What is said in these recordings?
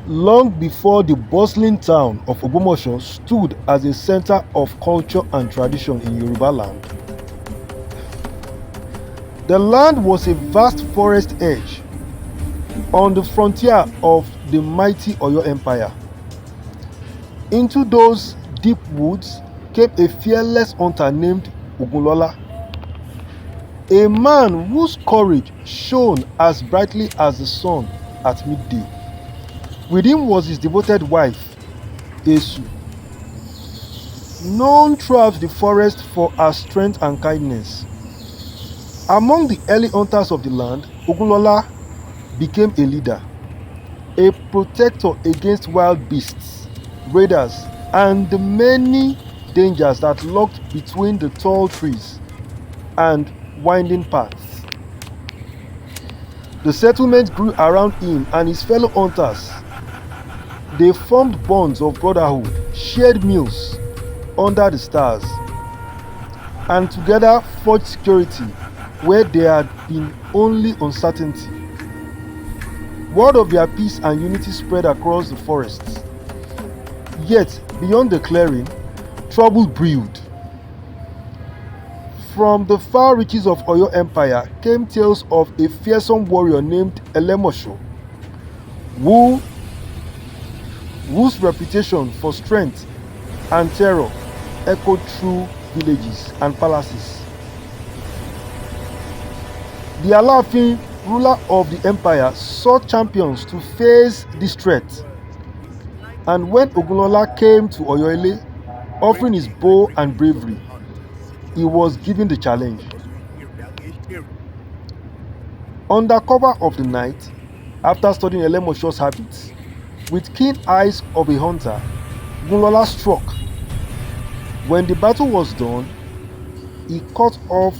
Long before the bustling town of Ògbómọ̀ṣọ́ stood as a center of culture and tradition in Yorubaland. The land was a vast forest edge on the frontier of the mighty Oyo Empire. Into those deep woods came a fearless hunter named Ògúnlólá, a man whose courage shone as brightly as the sun at midday. With him was his devoted wife, Esu, known throughout the forest for her strength and kindness. Among the early hunters of the land, Ògúnlólá became a leader, a protector against wild beasts, raiders, and the many dangers that lurked between the tall trees and winding paths. The settlement grew around him and his fellow hunters. They formed bonds of brotherhood, shared meals under the stars, and together forged security where there had been only uncertainty. Word of their peace and unity spread across the forests. Yet, beyond the clearing, trouble brewed. From the far reaches of Oyo Empire came tales of a fearsome warrior named Elemosho, whose reputation for strength and terror echoed through villages and palaces. The Alaafin, ruler of the empire, sought champions to face this threat, and when Ògúnlólá came to Oyo offering his bow and bravery, he was given the challenge. Under cover of the night, after studying Elémos's habits, with keen eyes of a hunter, Ògúnlólá struck. When the battle was done, he cut off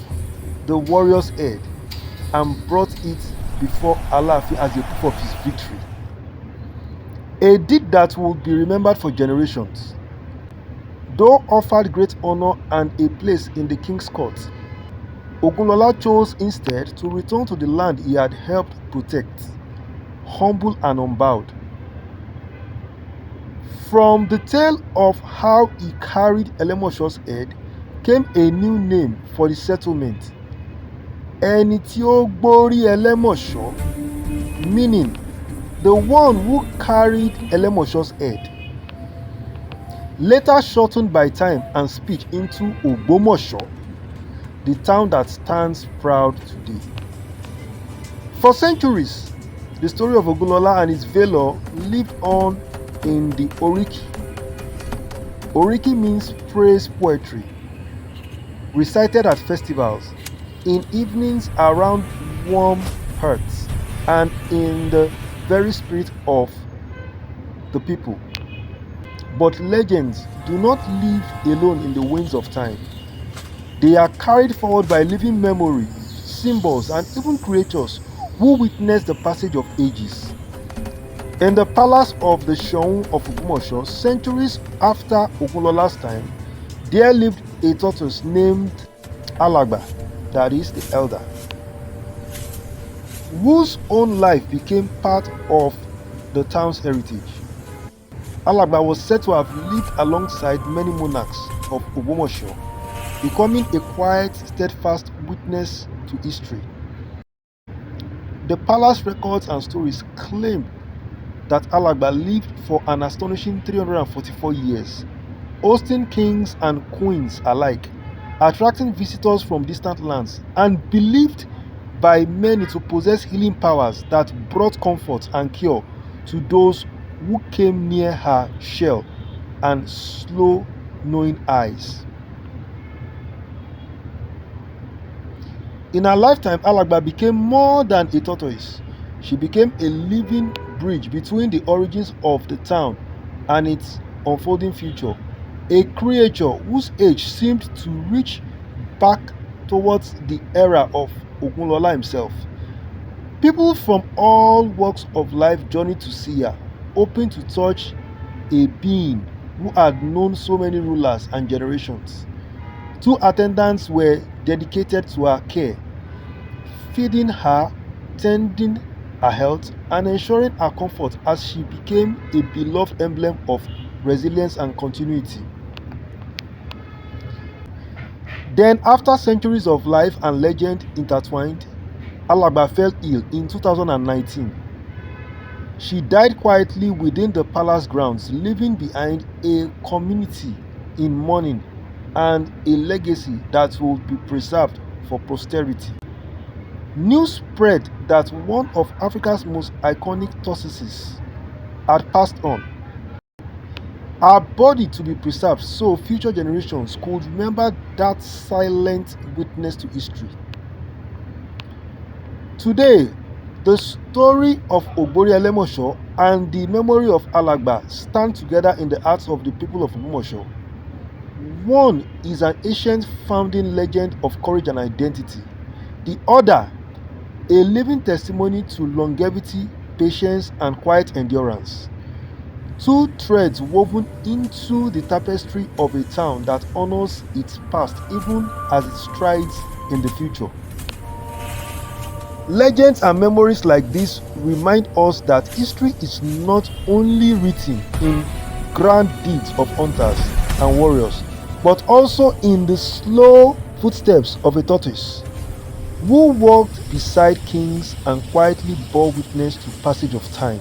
the warrior's head and brought it before Alaafin as a proof of his victory. A deed that would be remembered for generations. Though offered great honor and a place in the king's court, Ògúnlólá chose instead to return to the land he had helped protect, humble and unbowed. From the tale of how he carried Elémos's head came a new name for the settlement, Ẹni tí ó gbórí Elemosho, meaning the one who carried Elémos's head. Later shortened by time and speech into Ògbómoso, the town that stands proud today. For centuries, the story of Ògúnlólá and his valor lived on in the Oriki. Oriki means praise poetry, recited at festivals, in evenings around warm hearths, and in the very spirit of the people. But legends do not live alone in the winds of time. They are carried forward by living memory, symbols, and even creatures who witness the passage of ages. In the palace of the Shoun of Ògbómọ̀ṣọ́, centuries after Ògúnlólá's time, there lived a tortoise named Alagba, that is, the elder, whose own life became part of the town's heritage. Alagba was said to have lived alongside many monarchs of Ògbómọ̀ṣọ́, becoming a quiet, steadfast witness to history. The palace records and stories claim that Alagba lived for an astonishing 344 years, hosting kings and queens alike, attracting visitors from distant lands, and believed by many to possess healing powers that brought comfort and cure to those who came near her shell and slow knowing eyes. In her lifetime, Alagba became more than a tortoise. She became a living bridge between the origins of the town and its unfolding future, a creature whose age seemed to reach back towards the era of Ògúnlólá himself. People from all walks of life journeyed to see her, hoping to touch a being who had known so many rulers and generations. 2 attendants were dedicated to her care, feeding her, tending her health, and ensuring her comfort as she became a beloved emblem of resilience and continuity. Then, after centuries of life and legend intertwined, Alagba fell ill in 2019. She died quietly within the palace grounds, leaving behind a community in mourning and a legacy that will be preserved for posterity. News spread that one of Africa's most iconic tortoises had passed on. Her body to be preserved so future generations could remember that silent witness to history. Today, the story of Ogbori Elemosho and the memory of Alagba stand together in the hearts of the people of Ògbómoso. One is an ancient founding legend of courage and identity. The other, a living testimony to longevity, patience, and quiet endurance. Two threads woven into the tapestry of a town that honors its past even as it strides in the future. Legends and memories like this remind us that history is not only written in grand deeds of hunters and warriors, but also in the slow footsteps of a tortoise who walked beside kings and quietly bore witness to passage of time.